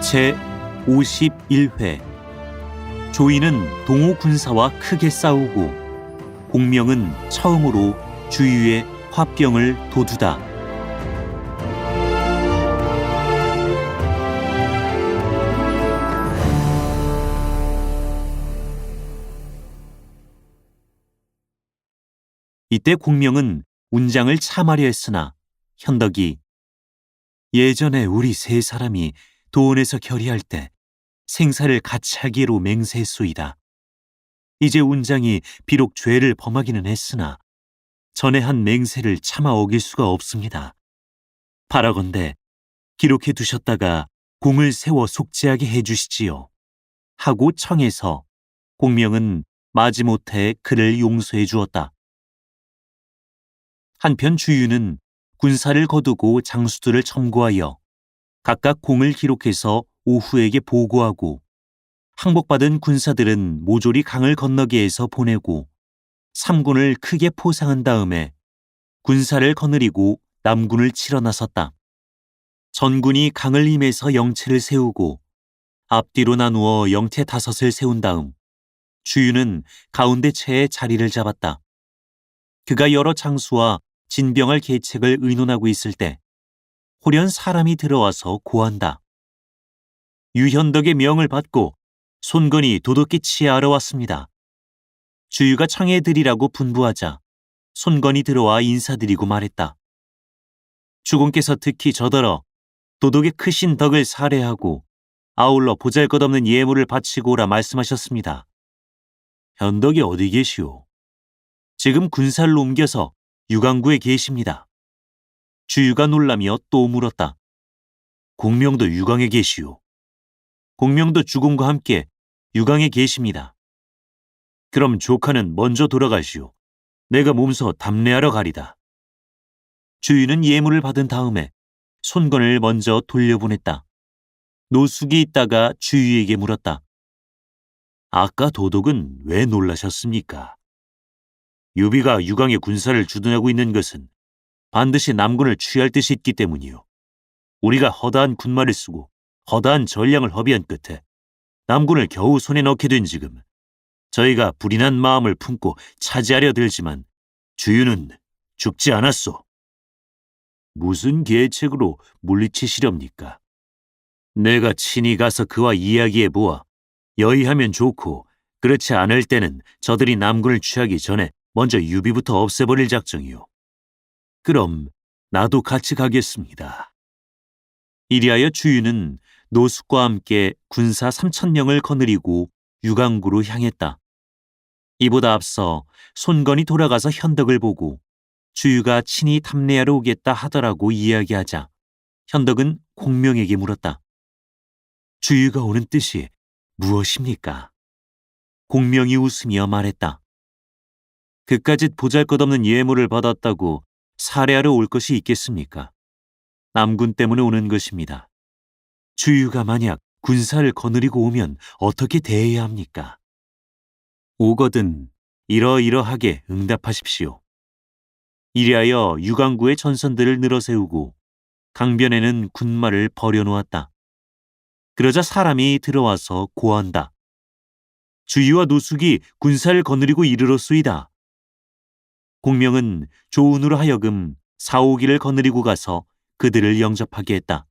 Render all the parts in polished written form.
제51회 조이는 동호 군사와 크게 싸우고 공명은 처음으로 주유의 화병을 도두다. 이때 공명은 운장을 참하려 했으나 현덕이 예전에 우리 세 사람이 도원에서 결의할 때 생사를 같이 하기로 맹세했소이다. 이제 운장이 비록 죄를 범하기는 했으나 전에 한 맹세를 차마 어길 수가 없습니다. 바라건대 기록해 두셨다가 공을 세워 속죄하게 해주시지요. 하고 청해서 공명은 마지못해 그를 용서해 주었다. 한편 주유는 군사를 거두고 장수들을 첨구하여 각각 공을 기록해서 오후에게 보고하고 항복받은 군사들은 모조리 강을 건너게 해서 보내고 삼군을 크게 포상한 다음에 군사를 거느리고 남군을 치러 나섰다. 전군이 강을 임해서 영체를 세우고 앞뒤로 나누어 영체 5을 세운 다음 주유는 가운데 체에 자리를 잡았다. 그가 여러 장수와 진병할 계책을 의논하고 있을 때 호련 사람이 들어와서 고한다. 유현덕의 명을 받고 손건이 도덕기 치하하러 왔습니다. 주유가 청해드리라고 분부하자 손건이 들어와 인사드리고 말했다. 주공께서 특히 저더러 도덕의 크신 덕을 살해하고 아울러 보잘것없는 예물을 바치고 오라 말씀하셨습니다. 현덕이 어디 계시오? 지금 군사를 옮겨서 유강구에 계십니다. 주유가 놀라며 또 물었다. 공명도 유강에 계시오. 공명도 주공과 함께 유강에 계십니다. 그럼 조카는 먼저 돌아가시오. 내가 몸소 답례하러 가리다. 주유는 예물을 받은 다음에 손건을 먼저 돌려보냈다. 노숙이 있다가 주유에게 물었다. 아까 도독은 왜 놀라셨습니까? 유비가 유강에 군사를 주둔하고 있는 것은 반드시 남군을 취할 뜻이 있기 때문이요. 우리가 허다한 군마를 쓰고 허다한 전량을 허비한 끝에 남군을 겨우 손에 넣게 된 지금 저희가 불인한 마음을 품고 차지하려 들지만 주유는 죽지 않았소. 무슨 계책으로 물리치시렵니까? 내가 친히 가서 그와 이야기해 보아 여의하면 좋고 그렇지 않을 때는 저들이 남군을 취하기 전에 먼저 유비부터 없애버릴 작정이요. 그럼 나도 같이 가겠습니다. 이리하여 주유는 노숙과 함께 군사 3,000명을 거느리고 유강구로 향했다. 이보다 앞서 손건이 돌아가서 현덕을 보고 주유가 친히 탐례하러 오겠다 하더라고 이야기하자 현덕은 공명에게 물었다. 주유가 오는 뜻이 무엇입니까? 공명이 웃으며 말했다. 그까짓 보잘것없는 예물을 받았다고 살해하러 올 것이 있겠습니까? 남군 때문에 오는 것입니다. 주유가 만약 군사를 거느리고 오면 어떻게 대해야 합니까? 오거든 이러이러하게 응답하십시오. 이리하여 유강구의 전선들을 늘어세우고 강변에는 군마를 버려놓았다. 그러자 사람이 들어와서 고한다. 주유와 노숙이 군사를 거느리고 이르렀소이다. 공명은 조은으로 하여금 4~5기를 거느리고 가서 그들을 영접하게 했다.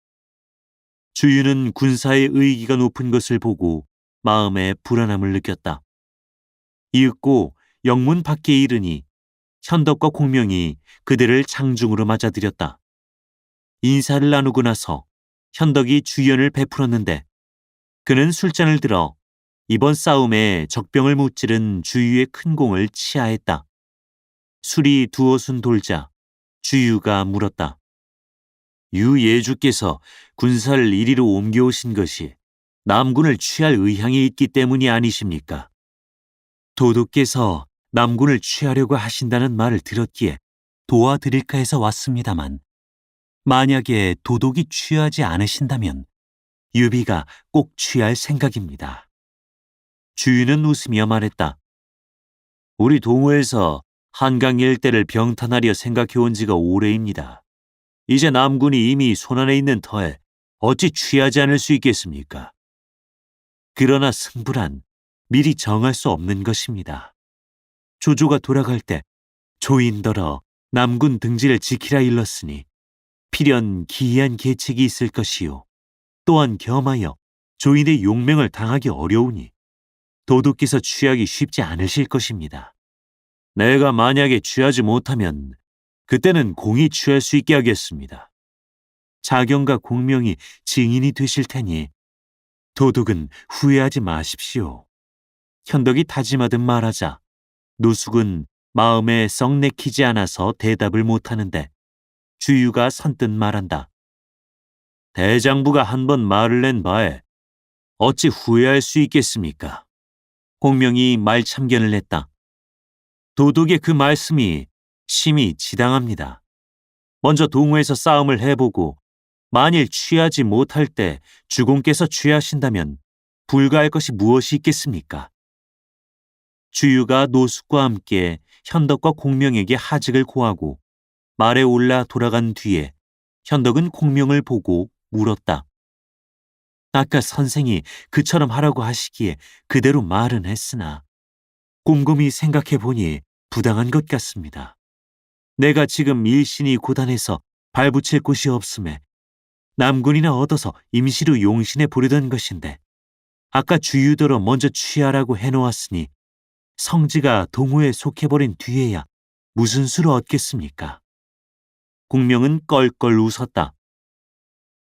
주유는 군사의 의기가 높은 것을 보고 마음에 불안함을 느꼈다. 이윽고 영문 밖에 이르니 현덕과 공명이 그들을 장중으로 맞아들였다. 인사를 나누고 나서 현덕이 주연을 베풀었는데 그는 술잔을 들어 이번 싸움에 적병을 무찌른 주유의 큰 공을 치하했다. 술이 두어순 돌자 주유가 물었다. 유 예주께서 군사를 이리로 옮겨오신 것이 남군을 취할 의향이 있기 때문이 아니십니까? 도독께서 남군을 취하려고 하신다는 말을 들었기에 도와드릴까 해서 왔습니다만 만약에 도독이 취하지 않으신다면 유비가 꼭 취할 생각입니다. 주유는 웃으며 말했다. 우리 동호에서 한강 일대를 병탄하려 생각해온 지가 오래입니다. 이제 남군이 이미 손안에 있는 터에 어찌 취하지 않을 수 있겠습니까? 그러나 승부란 미리 정할 수 없는 것입니다. 조조가 돌아갈 때 조인더러 남군 등지를 지키라 일렀으니 필연 기이한 계책이 있을 것이요. 또한 겸하여 조인의 용맹을 당하기 어려우니 도둑께서 취하기 쉽지 않으실 것입니다. 내가 만약에 취하지 못하면 그때는 공이 취할 수 있게 하겠습니다. 자경과 공명이 증인이 되실 테니 도둑은 후회하지 마십시오. 현덕이 다짐하듯 말하자 노숙은 마음에 썩 내키지 않아서 대답을 못하는데 주유가 선뜻 말한다. 대장부가 한 번 말을 낸 바에 어찌 후회할 수 있겠습니까? 공명이 말참견을 냈다. 도둑의 그 말씀이 심히 지당합니다. 먼저 동호에서 싸움을 해보고 만일 취하지 못할 때 주공께서 취하신다면 불가할 것이 무엇이 있겠습니까? 주유가 노숙과 함께 현덕과 공명에게 하직을 고하고 말에 올라 돌아간 뒤에 현덕은 공명을 보고 물었다. 아까 선생이 그처럼 하라고 하시기에 그대로 말은 했으나 곰곰이 생각해보니 부당한 것 같습니다. 내가 지금 일신이 고단해서 발붙일 곳이 없음에 남군이나 얻어서 임시로 용신에 보려던 것인데 아까 주유더러 먼저 취하라고 해놓았으니 성지가 동호에 속해버린 뒤에야 무슨 수를 얻겠습니까? 공명은 껄껄 웃었다.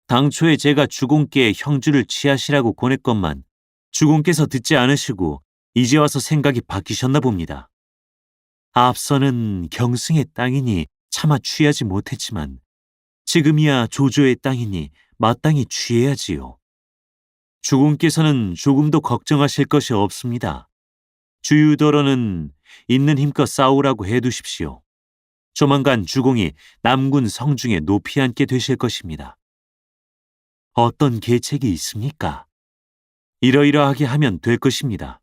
당초에 제가 주공께 형주를 취하시라고 권했건만 주공께서 듣지 않으시고 이제 와서 생각이 바뀌셨나 봅니다. 앞서는 경승의 땅이니 차마 취하지 못했지만 지금이야 조조의 땅이니 마땅히 취해야지요. 주공께서는 조금도 걱정하실 것이 없습니다. 주유더러는 있는 힘껏 싸우라고 해두십시오. 조만간 주공이 남군 성중에 높이 앉게 되실 것입니다. 어떤 계책이 있습니까? 이러이러하게 하면 될 것입니다.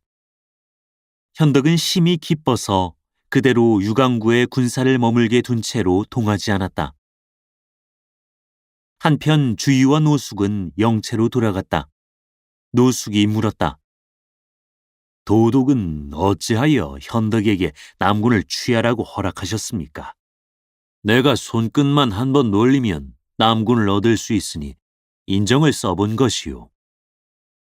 현덕은 심히 기뻐서 그대로 유강구에 군사를 머물게 둔 채로 동하지 않았다. 한편 주유와 노숙은 영채로 돌아갔다. 노숙이 물었다. 도독은 어찌하여 현덕에게 남군을 취하라고 허락하셨습니까? 내가 손끝만 한번 놀리면 남군을 얻을 수 있으니 인정을 써본 것이요.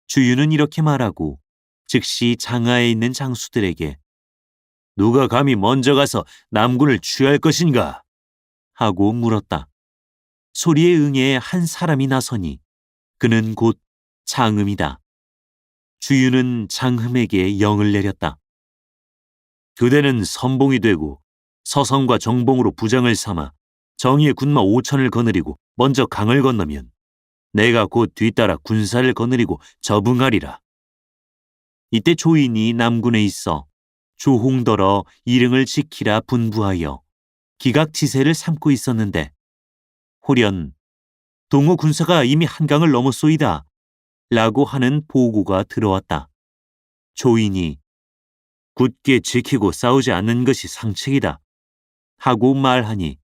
주유는 이렇게 말하고 즉시 장하에 있는 장수들에게 누가 감히 먼저 가서 남군을 취할 것인가? 하고 물었다. 소리에 응해 한 사람이 나서니 그는 곧 장흠이다. 주유는 장흠에게 영을 내렸다. 그대는 선봉이 되고 서성과 정봉으로 부장을 삼아 정의의 군마 5천을 거느리고 먼저 강을 건너면 내가 곧 뒤따라 군사를 거느리고 저붕하리라. 이때 조인이 남군에 있어 조홍더러 일흥을 지키라 분부하여 기각지세를 삼고 있었는데 호련 동호 군사가 이미 한강을 넘었소이다 라고 하는 보고가 들어왔다. 조인이 굳게 지키고 싸우지 않는 것이 상책이다 하고 말하니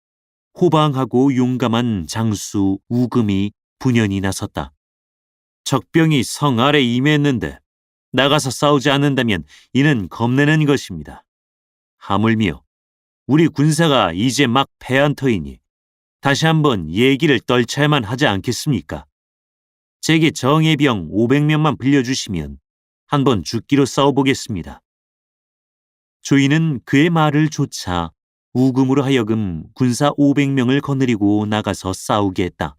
호방하고 용감한 장수 우금이 분연히 나섰다. 적병이 성 아래 임했는데 나가서 싸우지 않는다면 이는 겁내는 것입니다. 하물며 우리 군사가 이제 막 패한 터이니 다시 한번 얘기를 떨쳐야만 하지 않겠습니까? 제게 정예병 500명만 빌려주시면 한번 죽기로 싸워보겠습니다. 조인은 그의 말을 조차 우금으로 하여금 군사 500명을 거느리고 나가서 싸우게 했다.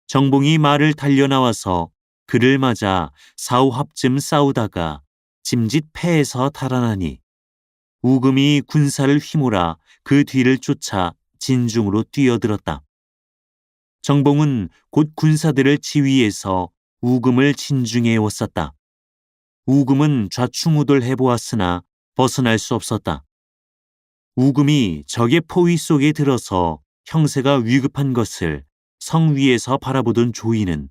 정봉이 말을 달려나와서 그를 맞아 4~5합쯤 싸우다가 짐짓 패에서 달아나니 우금이 군사를 휘몰아 그 뒤를 쫓아 진중으로 뛰어들었다. 정봉은 곧 군사들을 지휘해서 우금을 진중에 에웠었다. 우금은 좌충우돌해보았으나 벗어날 수 없었다. 우금이 적의 포위 속에 들어서 형세가 위급한 것을 성 위에서 바라보던 조이는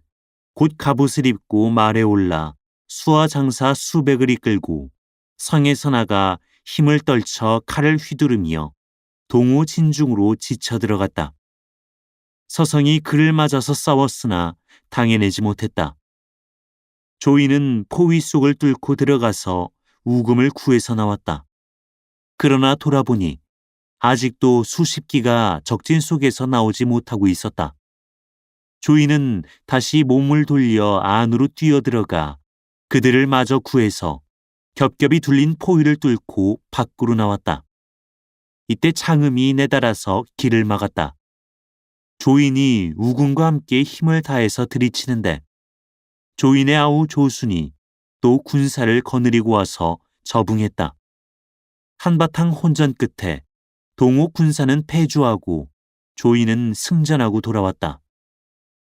곧 갑옷을 입고 말에 올라 수하 장사 수백을 이끌고 성에서 나가 힘을 떨쳐 칼을 휘두르며 동호 진중으로 지쳐 들어갔다. 서성이 그를 맞아서 싸웠으나 당해내지 못했다. 조이는 포위 속을 뚫고 들어가서 우금을 구해서 나왔다. 그러나 돌아보니 아직도 수십 기가 적진 속에서 나오지 못하고 있었다. 조이는 다시 몸을 돌려 안으로 뛰어들어가 그들을 마저 구해서 겹겹이 둘린 포위를 뚫고 밖으로 나왔다. 이때 창음이 내달아서 길을 막았다. 조인이 우군과 함께 힘을 다해서 들이치는데 조인의 아우 조순이 또 군사를 거느리고 와서 접응했다. 한바탕 혼전 끝에 동옥 군사는 패주하고 조인은 승전하고 돌아왔다.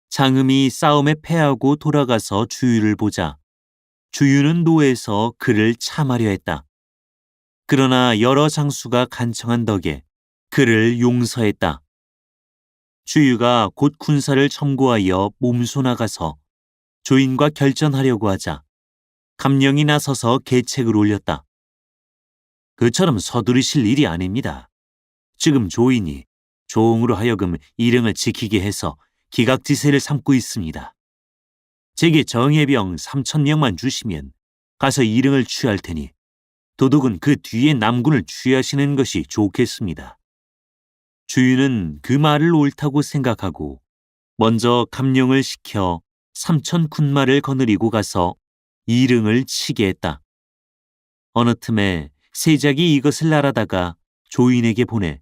장음이 싸움에 패하고 돌아가서 주유를 보자 주유는 노에서 그를 참하려 했다. 그러나 여러 장수가 간청한 덕에 그를 용서했다. 주유가 곧 군사를 첨고하여 몸소 나가서 조인과 결전하려고 하자 감령이 나서서 계책을 올렸다. 그처럼 서두르실 일이 아닙니다. 지금 조인이 조홍으로 하여금 일행을 지키게 해서 기각지세를 삼고 있습니다. 제게 정예병 3,000명만 주시면 가서 일행을 취할 테니 도독은 그 뒤에 남군을 취하시는 것이 좋겠습니다. 주유는 그 말을 옳다고 생각하고 먼저 감령을 시켜 3,000 군마를 거느리고 가서 일행을 치게 했다. 어느 틈에 세작이 이것을 알아다가 조인에게 보내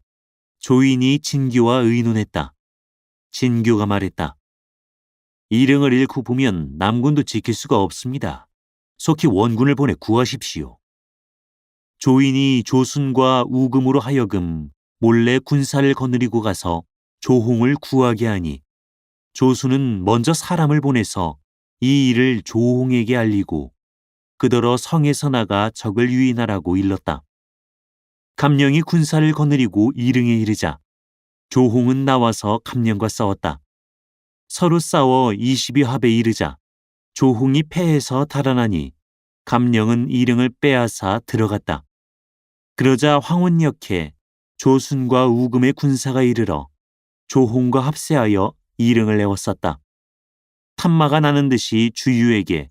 조인이 진교와 의논했다. 진교가 말했다. 일행을 잃고 보면 남군도 지킬 수가 없습니다. 속히 원군을 보내 구하십시오. 조인이 조순과 우금으로 하여금 몰래 군사를 거느리고 가서 조홍을 구하게 하니 조순은 먼저 사람을 보내서 이 일을 조홍에게 알리고 그더러 성에서 나가 적을 유인하라고 일렀다. 감령이 군사를 거느리고 이릉에 이르자 조홍은 나와서 감령과 싸웠다. 서로 싸워 20여 합에 이르자 조홍이 패해서 달아나니 감령은 이릉을 빼앗아 들어갔다. 그러자 황혼역에 조순과 우금의 군사가 이르러 조홍과 합세하여 이릉을 에워쌌다. 탐마가 나는 듯이 주유에게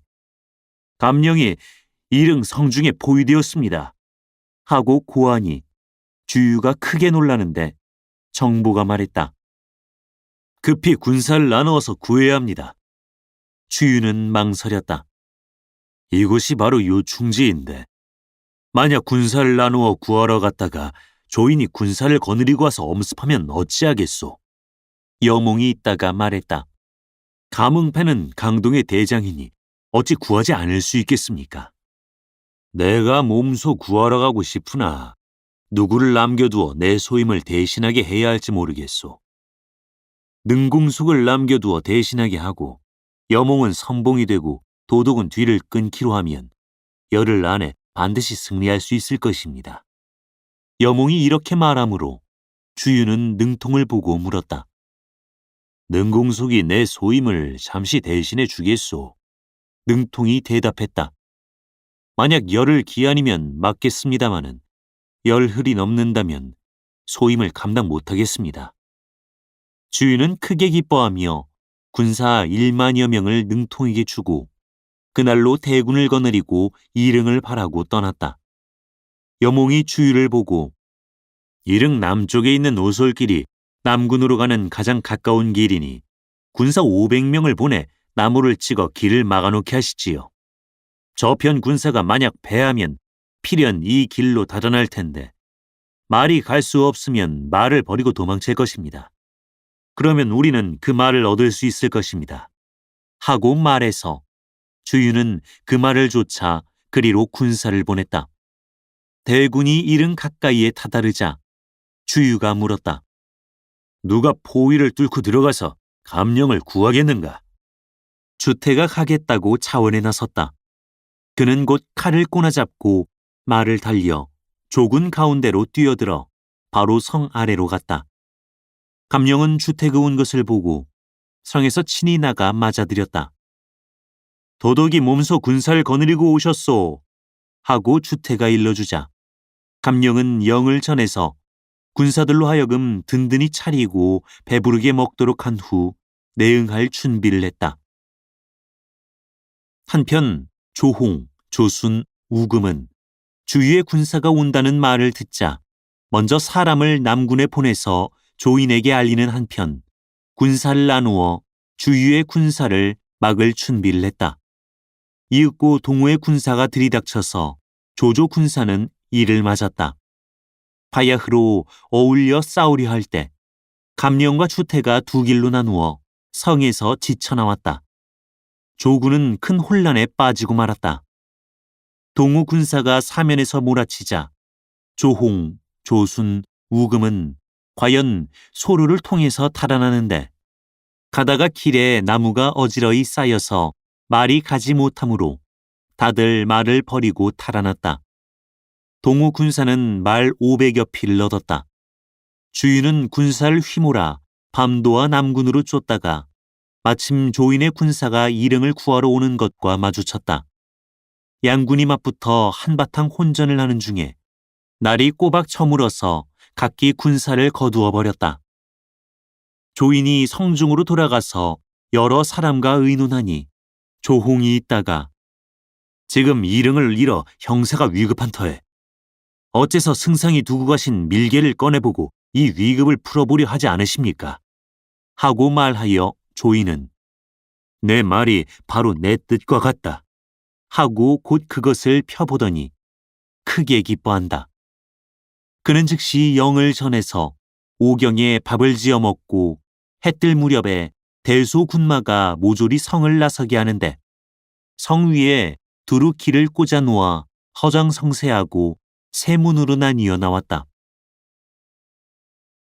감령이 이릉 성중에 포위되었습니다 하고 고하니 주유가 크게 놀라는데 정보가 말했다. 급히 군사를 나누어서 구해야 합니다. 주유는 망설였다. 이곳이 바로 요충지인데 만약 군사를 나누어 구하러 갔다가 조인이 군사를 거느리고 와서 엄습하면 어찌하겠소? 여몽이 있다가 말했다. 감흥패는 강동의 대장이니 어찌 구하지 않을 수 있겠습니까? 내가 몸소 구하러 가고 싶으나 누구를 남겨두어 내 소임을 대신하게 해야 할지 모르겠소. 능공숙을 남겨두어 대신하게 하고 여몽은 선봉이 되고 도독은 뒤를 끊기로 하면 열흘 안에 반드시 승리할 수 있을 것입니다. 여몽이 이렇게 말하므로 주유는 능통을 보고 물었다. 능공숙이 내 소임을 잠시 대신해 주겠소. 능통이 대답했다. 만약 열흘 기한이면 맞겠습니다마는 열흘이 넘는다면 소임을 감당 못하겠습니다. 주유는 크게 기뻐하며 군사 1만여 명을 능통에게 주고 그날로 대군을 거느리고 이릉을 바라고 떠났다. 여몽이 주유를 보고 이릉 남쪽에 있는 오솔길이 남군으로 가는 가장 가까운 길이니 군사 500명을 보내 나무를 찍어 길을 막아놓게 하시지요. 저편 군사가 만약 패하면 필연 이 길로 달아날 텐데 말이 갈 수 없으면 말을 버리고 도망칠 것입니다. 그러면 우리는 그 말을 얻을 수 있을 것입니다. 하고 말해서 주유는 그 말을 좇아 그리로 군사를 보냈다. 대군이 이릉 가까이에 다다르자 주유가 물었다. 누가 포위를 뚫고 들어가서 감령을 구하겠는가? 주태가 가겠다고 차원에 나섰다. 그는 곧 칼을 꼬나잡고 말을 달려 조군 가운데로 뛰어들어 바로 성 아래로 갔다. 감령은 주태가 온 것을 보고 성에서 친히 나가 맞아들였다. 도독이 몸소 군사를 거느리고 오셨소 하고 주태가 일러주자 감령은 영을 전해서 군사들로 하여금 든든히 차리고 배부르게 먹도록 한 후 내응할 준비를 했다. 한편 조홍, 조순, 우금은 주위의 군사가 온다는 말을 듣자 먼저 사람을 남군에 보내서 조인에게 알리는 한편 군사를 나누어 주위의 군사를 막을 준비를 했다. 이윽고 동호의 군사가 들이닥쳐서 조조 군사는 이를 맞았다. 바야흐로 어울려 싸우려 할 때 감령과 주태가 두 길로 나누어 성에서 지쳐나왔다. 조군은 큰 혼란에 빠지고 말았다. 동호 군사가 사면에서 몰아치자 조홍, 조순, 우금은 과연 소로를 통해서 달아나는데 가다가 길에 나무가 어지러이 쌓여서 말이 가지 못하므로 다들 말을 버리고 달아났다. 동호 군사는 말 500여 필을 얻었다. 주인은 군사를 휘몰아 밤도와 남군으로 쫓다가 마침 조인의 군사가 일행을 구하러 오는 것과 마주쳤다. 양군이 맞붙어 한바탕 혼전을 하는 중에 날이 꼬박 저물어서 각기 군사를 거두어 버렸다. 조인이 성중으로 돌아가서 여러 사람과 의논하니 조홍이 있다가 지금 일행을 잃어 형세가 위급한 터에 어째서 승상이 두고 가신 밀개를 꺼내보고 이 위급을 풀어보려 하지 않으십니까? 하고 말하여 조인은 내 말이 바로 내 뜻과 같다. 하고 곧 그것을 펴보더니 크게 기뻐한다. 그는 즉시 영을 전해서 오경에 밥을 지어 먹고 해뜰 무렵에 대소 군마가 모조리 성을 나서게 하는데 성 위에 두루 길을 꽂아 놓아 허장성세하고 세 문으로 나뉘어 나왔다.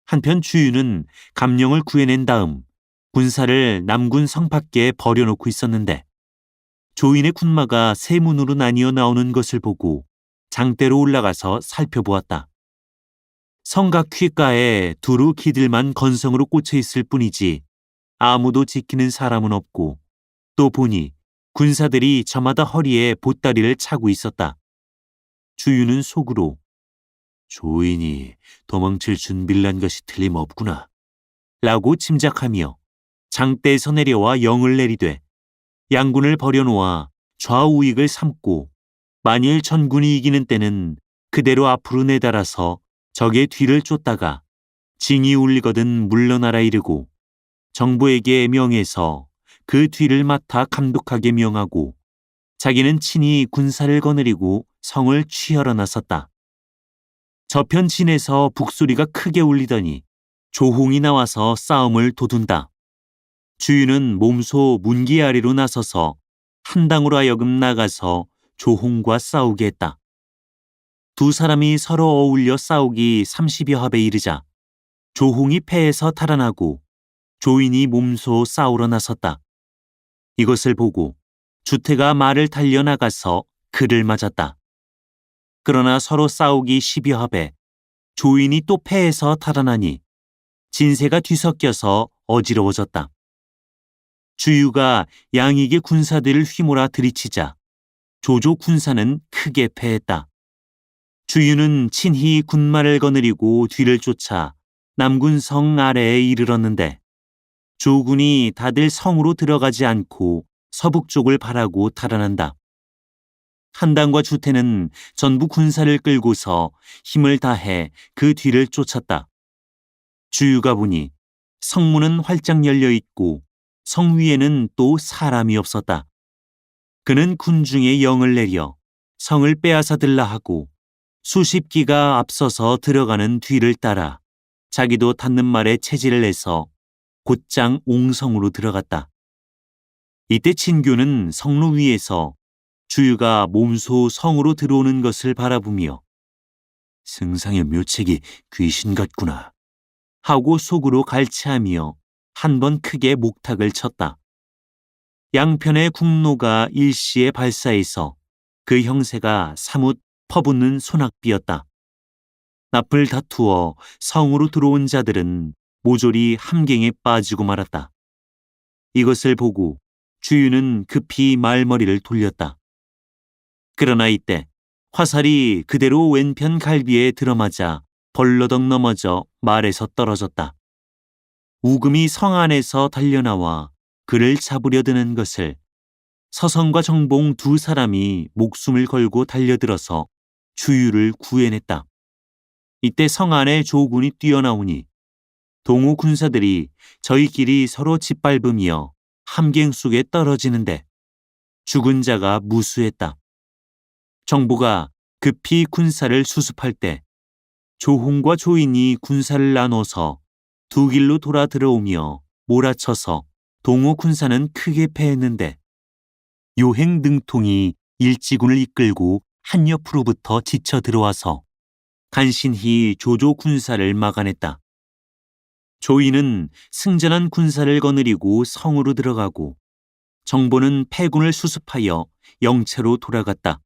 한편 주유는 감령을 구해낸 다음 군사를 남군 성 밖에 버려놓고 있었는데 조인의 군마가 세 문으로 나뉘어 나오는 것을 보고 장대로 올라가서 살펴보았다. 성각 귓가에 두루 기들만 건성으로 꽂혀 있을 뿐이지 아무도 지키는 사람은 없고 또 보니 군사들이 저마다 허리에 보따리를 차고 있었다. 주유는 속으로 조인이 도망칠 준비를 한 것이 틀림없구나 라고 짐작하며 장대에서 내려와 영을 내리되 양군을 버려놓아 좌우익을 삼고 만일 전군이 이기는 때는 그대로 앞으로 내달아서 적의 뒤를 쫓다가 징이 울리거든 물러나라 이르고 정부에게 명해서 그 뒤를 맡아 감독하게 명하고 자기는 친히 군사를 거느리고 성을 취하러 나섰다. 저편 진에서 북소리가 크게 울리더니 조홍이 나와서 싸움을 도둔다. 주유는 몸소 문기 아래로 나서서 한당으로 하여금 나가서 조홍과 싸우게 했다. 두 사람이 서로 어울려 싸우기 30여 합에 이르자 조홍이 패해서 달아나고 조인이 몸소 싸우러 나섰다. 이것을 보고 주태가 말을 달려나가서 그를 맞았다. 그러나 서로 싸우기 10여 합에 조인이 또 패해서 달아나니 진세가 뒤섞여서 어지러워졌다. 주유가 양익의 군사들을 휘몰아 들이치자 조조 군사는 크게 패했다. 주유는 친히 군마를 거느리고 뒤를 쫓아 남군 성 아래에 이르렀는데 조군이 다들 성으로 들어가지 않고 서북 쪽을 바라고 달아난다. 한당과 주태는 전부 군사를 끌고서 힘을 다해 그 뒤를 쫓았다. 주유가 보니 성문은 활짝 열려 있고 성 위에는 또 사람이 없었다. 그는 군중에 영을 내려 성을 빼앗아 들라 하고 수십 기가 앞서서 들어가는 뒤를 따라 자기도 닿는 말에 체질을 내서 곧장 옹성으로 들어갔다. 이때 친교는 성로 위에서 주유가 몸소 성으로 들어오는 것을 바라보며 승상의 묘책이 귀신 같구나 하고 속으로 갈채하며 한 번 크게 목탁을 쳤다. 양편의 국로가 일시에 발사해서 그 형세가 사뭇 퍼붓는 소낙비였다. 납을 다투어 성으로 들어온 자들은 모조리 함경에 빠지고 말았다. 이것을 보고 주유는 급히 말머리를 돌렸다. 그러나 이때 화살이 그대로 왼편 갈비에 들어맞아 벌러덩 넘어져 말에서 떨어졌다. 우금이 성 안에서 달려나와 그를 잡으려 드는 것을 서성과 정봉 두 사람이 목숨을 걸고 달려들어서 주유를 구해냈다. 이때 성 안에 조군이 뛰어나오니 동호 군사들이 저희끼리 서로 짓밟으며 함경 속에 떨어지는데 죽은 자가 무수했다. 정보가 급히 군사를 수습할 때 조홍과 조인이 군사를 나눠서 두 길로 돌아 들어오며 몰아쳐서 동호 군사는 크게 패했는데 요행 능통이 일지군을 이끌고 한 옆으로부터 지쳐 들어와서 간신히 조조 군사를 막아냈다. 조인은 승전한 군사를 거느리고 성으로 들어가고 정보는 패군을 수습하여 영채로 돌아갔다.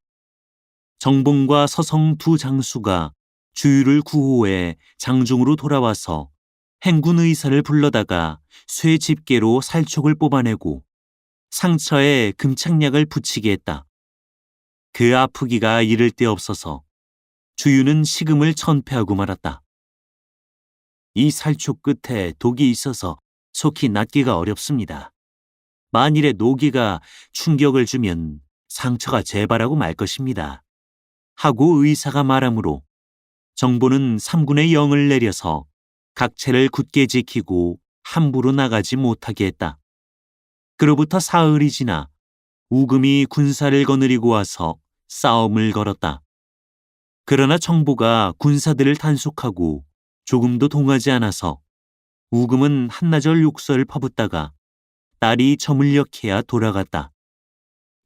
정봉과 서성 두 장수가 주유를 구호해 장중으로 돌아와서 행군 의사를 불러다가 쇠 집게로 살촉을 뽑아내고 상처에 금착약을 붙이게 했다. 그 아프기가 이를 데 없어서 주유는 식음을 천폐하고 말았다. 이 살촉 끝에 독이 있어서 속히 낫기가 어렵습니다. 만일에 노기가 충격을 주면 상처가 재발하고 말 것입니다. 하고 의사가 말하므로 정보는 3군의 영을 내려서 각체를 굳게 지키고 함부로 나가지 못하게 했다. 그로부터 사흘이 지나 우금이 군사를 거느리고 와서 싸움을 걸었다. 그러나 정보가 군사들을 단속하고 조금도 동하지 않아서 우금은 한나절 욕설을 퍼붓다가 딸이 저물녘해야 돌아갔다.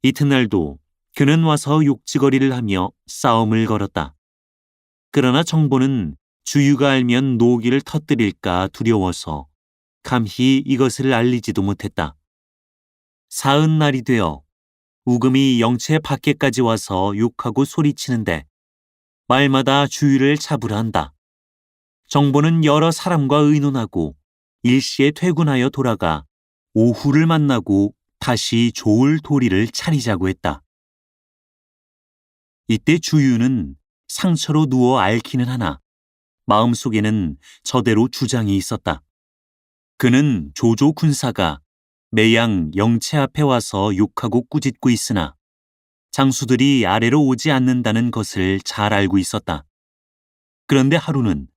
이튿날도 그는 와서 욕지거리를 하며 싸움을 걸었다. 그러나 정보는 주유가 알면 노기를 터뜨릴까 두려워서 감히 이것을 알리지도 못했다. 사흔날이 되어 우금이 영채 밖에까지 와서 욕하고 소리치는데 말마다 주유를 잡으라 한다. 정보는 여러 사람과 의논하고 일시에 퇴군하여 돌아가 오후를 만나고 다시 좋을 도리를 차리자고 했다. 이때 주유는 상처로 누워 앓기는 하나 마음속에는 저대로 주장이 있었다. 그는 조조 군사가 매양 영채 앞에 와서 욕하고 꾸짖고 있으나 장수들이 아래로 오지 않는다는 것을 잘 알고 있었다. 그런데 하루는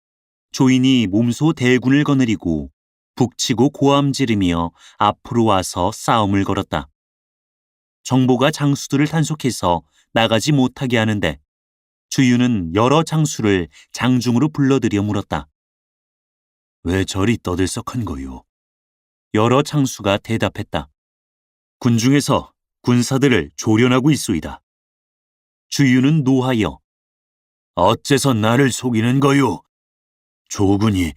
조인이 몸소 대군을 거느리고 북치고 고함 지르며 앞으로 와서 싸움을 걸었다. 정보가 장수들을 단속해서 나가지 못하게 하는데 주유는 여러 장수를 장중으로 불러들여 물었다. 왜 저리 떠들썩한 거요? 여러 장수가 대답했다. 군중에서 군사들을 조련하고 있소이다. 주유는 노하여 어째서 나를 속이는 거요? 조군이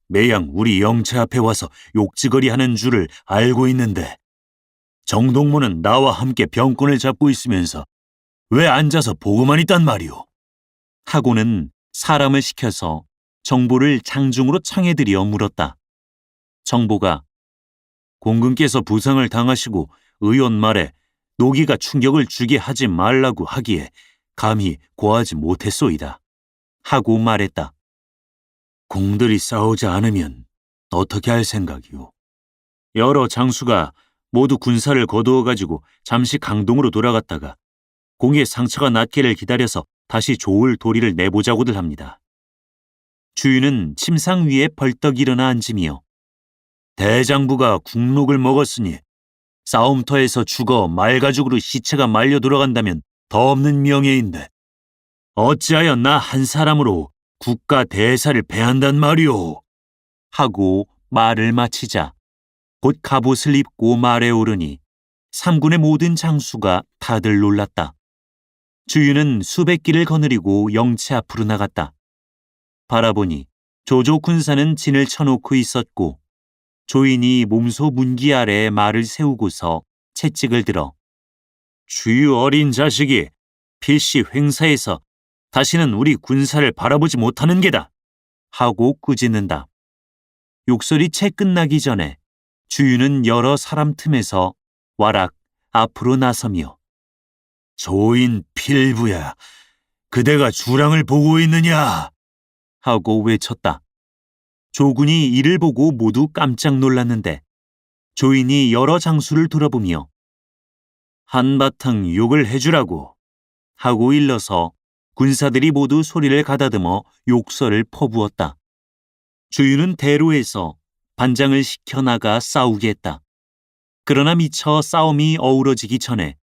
매양 우리 영채 앞에 와서 욕지거리 하는 줄을 알고 있는데 정동무는 나와 함께 병권을 잡고 있으면서 왜 앉아서 보고만 있단 말이오? 하고는 사람을 시켜서 정보를 장중으로 청해들여 물었다. 정보가 공군께서 부상을 당하시고 의원 말에 노기가 충격을 주게 하지 말라고 하기에 감히 고하지 못했소이다. 하고 말했다. 공들이 싸우지 않으면 어떻게 할 생각이오? 여러 장수가 모두 군사를 거두어가지고 잠시 강동으로 돌아갔다가 공의 상처가 낫기를 기다려서 다시 좋을 도리를 내보자고들 합니다. 주유는 침상 위에 벌떡 일어나 앉으며 대장부가 국록을 먹었으니 싸움터에서 죽어 말가죽으로 시체가 말려 돌아간다면 더 없는 명예인데 어찌하여 나 한 사람으로 국가 대사를 배한단 말이오? 하고 말을 마치자 곧 갑옷을 입고 말에 오르니 3군의 모든 장수가 다들 놀랐다. 주유는 수백 기를 거느리고 영채 앞으로 나갔다. 바라보니 조조 군사는 진을 쳐놓고 있었고 조인이 몸소 문기 아래에 말을 세우고서 채찍을 들어 주유 어린 자식이 필시 횡사에서 다시는 우리 군사를 바라보지 못하는 게다 하고 꾸짖는다. 욕설이 채 끝나기 전에 주유는 여러 사람 틈에서 와락 앞으로 나서며 조인 필부야, 그대가 주랑을 보고 있느냐? 하고 외쳤다. 조군이 이를 보고 모두 깜짝 놀랐는데 조인이 여러 장수를 돌아보며 한바탕 욕을 해주라고 하고 일러서 군사들이 모두 소리를 가다듬어 욕설을 퍼부었다. 주유는 대로에서 반장을 시켜 나가 싸우게 했다. 그러나 미처 싸움이 어우러지기 전에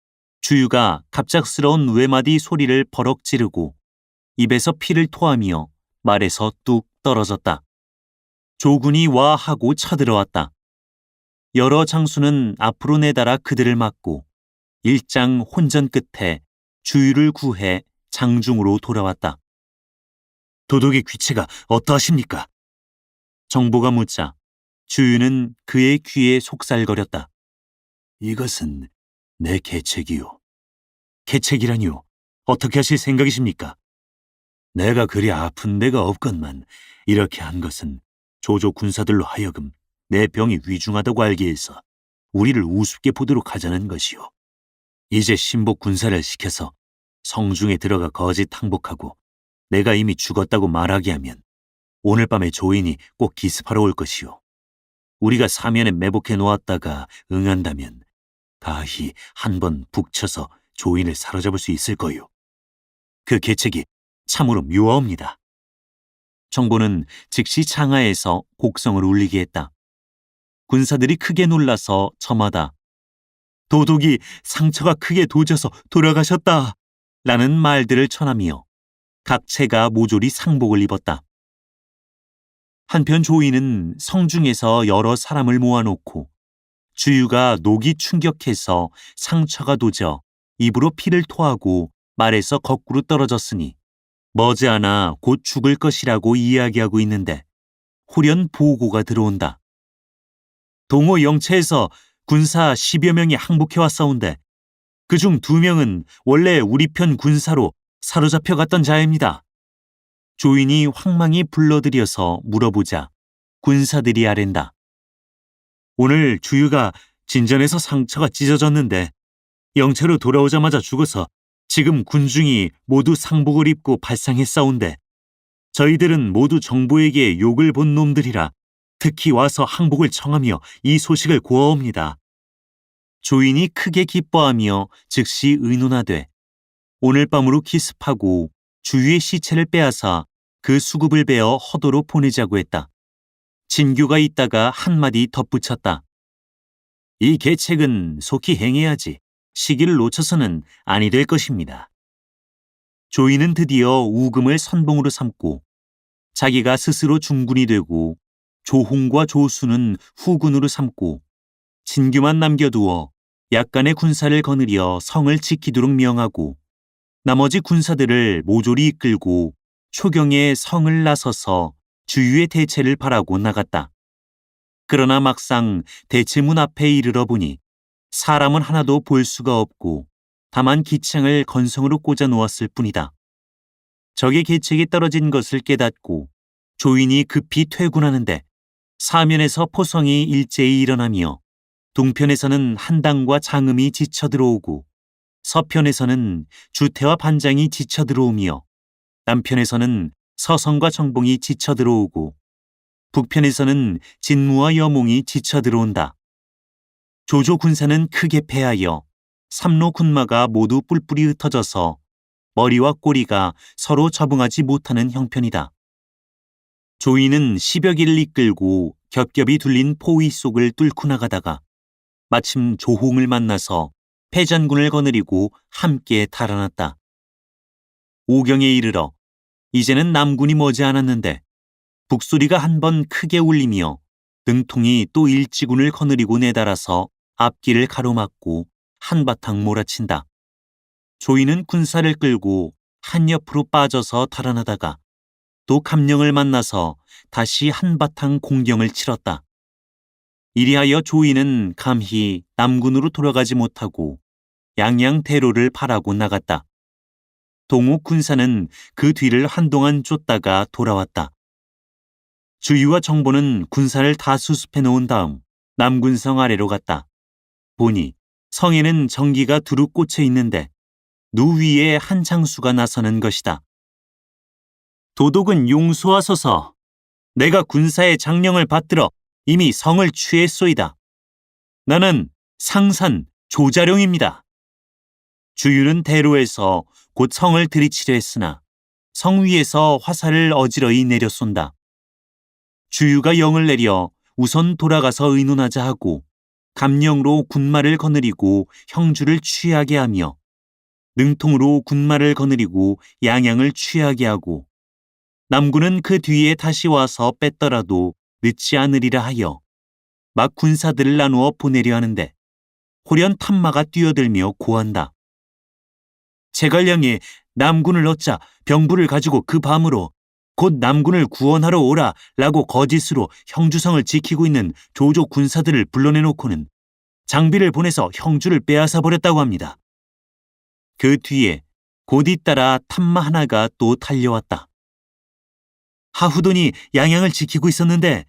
주유가 갑작스러운 외마디 소리를 버럭 지르고 입에서 피를 토하며 말에서 뚝 떨어졌다. 조군이 와 하고 쳐들어왔다. 여러 장수는 앞으로 내달아 그들을 막고 일장 혼전 끝에 주유를 구해 장중으로 돌아왔다. 도독의 귀체가 어떠하십니까? 정보가 묻자 주유는 그의 귀에 속살거렸다. 이것은 내 계책이요. 계책이라니요? 어떻게 하실 생각이십니까? 내가 그리 아픈 데가 없건만 이렇게 한 것은 조조 군사들로 하여금 내 병이 위중하다고 알게 해서 우리를 우습게 보도록 하자는 것이요. 이제 신복 군사를 시켜서 성중에 들어가 거짓 항복하고 내가 이미 죽었다고 말하게 하면 오늘 밤에 조인이 꼭 기습하러 올 것이요. 우리가 사면에 매복해 놓았다가 응한다면 가히 한번 북쳐서 조인을 사로잡을 수 있을 거요. 그 계책이 참으로 묘하옵니다. 정보는 즉시 창하에서 곡성을 울리게 했다. 군사들이 크게 놀라서 저마다 도독이 상처가 크게 도져서 돌아가셨다 라는 말들을 전하며 각체가 모조리 상복을 입었다. 한편 조인은 성중에서 여러 사람을 모아놓고 주유가 녹이 충격해서 상처가 도져 입으로 피를 토하고 말에서 거꾸로 떨어졌으니 머지않아 곧 죽을 것이라고 이야기하고 있는데忽然 보고가 들어온다. 동호 영체에서 군사 10여 명이 항복해 왔사온데 그중 2명은 원래 우리 편 군사로 사로잡혀 갔던 자입니다. 조인이 황망히 불러들여서 물어보자 군사들이 아랜다. 오늘 주유가 진전에서 상처가 찢어졌는데 영체로 돌아오자마자 죽어서 지금 군중이 모두 상복을 입고 발상했사온데 저희들은 모두 정보에게 욕을 본 놈들이라 특히 와서 항복을 청하며 이 소식을 고하옵니다. 조인이 크게 기뻐하며 즉시 의논하되 오늘 밤으로 기습하고 주유의 시체를 빼앗아 그 수급을 베어 허도로 보내자고 했다. 진규가 있다가 한마디 덧붙였다. 이 계책은 속히 행해야지 시기를 놓쳐서는 아니 될 것입니다. 조인은 드디어 우금을 선봉으로 삼고 자기가 스스로 중군이 되고 조홍과 조수는 후군으로 삼고 진규만 남겨두어 약간의 군사를 거느려 성을 지키도록 명하고 나머지 군사들을 모조리 이끌고 초경에 성을 나서서 주유의 대체를 바라고 나갔다. 그러나 막상 대체문 앞에 이르러 보니 사람은 하나도 볼 수가 없고 다만 기창을 건성으로 꽂아 놓았을 뿐이다. 적의 계책이 떨어진 것을 깨닫고 조인이 급히 퇴군하는데 사면에서 포성이 일제히 일어나며 동편에서는 한당과 장음이 지쳐 들어오고 서편에서는 주태와 반장이 지쳐 들어오며 남편에서는 서성과 정봉이 지쳐 들어오고 북편에서는 진무와 여몽이 지쳐 들어온다. 조조 군사는 크게 패하여 삼로 군마가 모두 뿔뿔이 흩어져서 머리와 꼬리가 서로 적응하지 못하는 형편이다. 조인은 10여 길을 이끌고 겹겹이 둘린 포위 속을 뚫고 나가다가 마침 조홍을 만나서 패잔군을 거느리고 함께 달아났다. 오경에 이르러 이제는 남군이 머지않았는데 북소리가 한 번 크게 울리며 등통이 또 일지군을 거느리고 내달아서 앞길을 가로막고 한바탕 몰아친다. 조인은 군사를 끌고 한옆으로 빠져서 달아나다가 또 감령을 만나서 다시 한바탕 공경을 치렀다. 이리하여 조인은 감히 남군으로 돌아가지 못하고 양양 대로를 바라고 나갔다. 동옥 군사는 그 뒤를 한동안 쫓다가 돌아왔다. 주유와 정보는 군사를 다 수습해 놓은 다음 남군성 아래로 갔다. 보니 성에는 전기가 두루 꽂혀 있는데 누 위에 한 장수가 나서는 것이다. 도독은 용서하소서. 내가 군사의 장령을 받들어 이미 성을 취했소이다. 나는 상산 조자룡입니다. 주유는 대로에서 곧 성을 들이치려 했으나 성 위에서 화살을 어지러이 내려 쏜다. 주유가 영을 내려 우선 돌아가서 의논하자 하고 감령으로 군마를 거느리고 형주를 취하게 하며 능통으로 군마를 거느리고 양양을 취하게 하고 남군은 그 뒤에 다시 와서 뺐더라도 늦지 않으리라 하여 막 군사들을 나누어 보내려 하는데 호련 탐마가 뛰어들며 고한다. 제갈량이 남군을 얻자 병부를 가지고 그 밤으로 곧 남군을 구원하러 오라 라고 거짓으로 형주성을 지키고 있는 조조 군사들을 불러내놓고는 장비를 보내서 형주를 빼앗아 버렸다고 합니다. 그 뒤에 곧 잇따라 탐마 하나가 또 달려왔다. 하후돈이 양양을 지키고 있었는데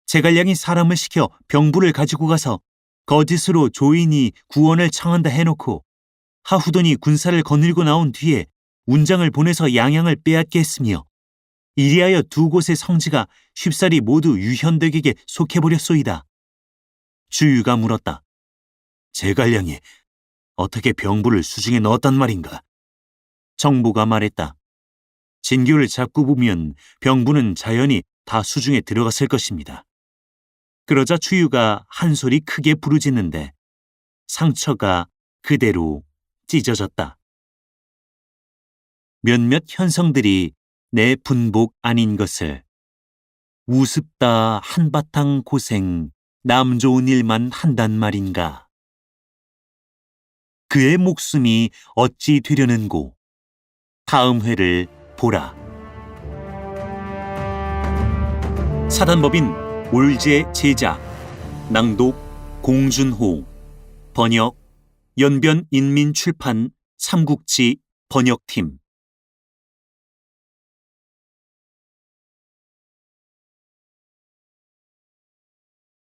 제갈량이 사람을 시켜 병부를 가지고 가서 거짓으로 조인이 구원을 청한다 해놓고 하후돈이 군사를 거느리고 나온 뒤에 운장을 보내서 양양을 빼앗게 했으며 이리하여 두 곳의 성지가 쉽사리 모두 유현덕에게 속해버렸소이다. 주유가 물었다. 제갈량이 어떻게 병부를 수중에 넣었단 말인가? 정보가 말했다. 진교를 잡고 보면 병부는 자연히 다 수중에 들어갔을 것입니다. 그러자 주유가 한 소리 크게 부르짖는데 상처가 그대로 찢어졌다. 몇몇 현성들이 내 분복 아닌 것을 우습다 한바탕 고생 남 좋은 일만 한단 말인가. 그의 목숨이 어찌 되려는고. 다음 회를 보라. 사단법인 올제 제작, 낭독 공준호, 번역 연변인민출판 삼국지 번역팀.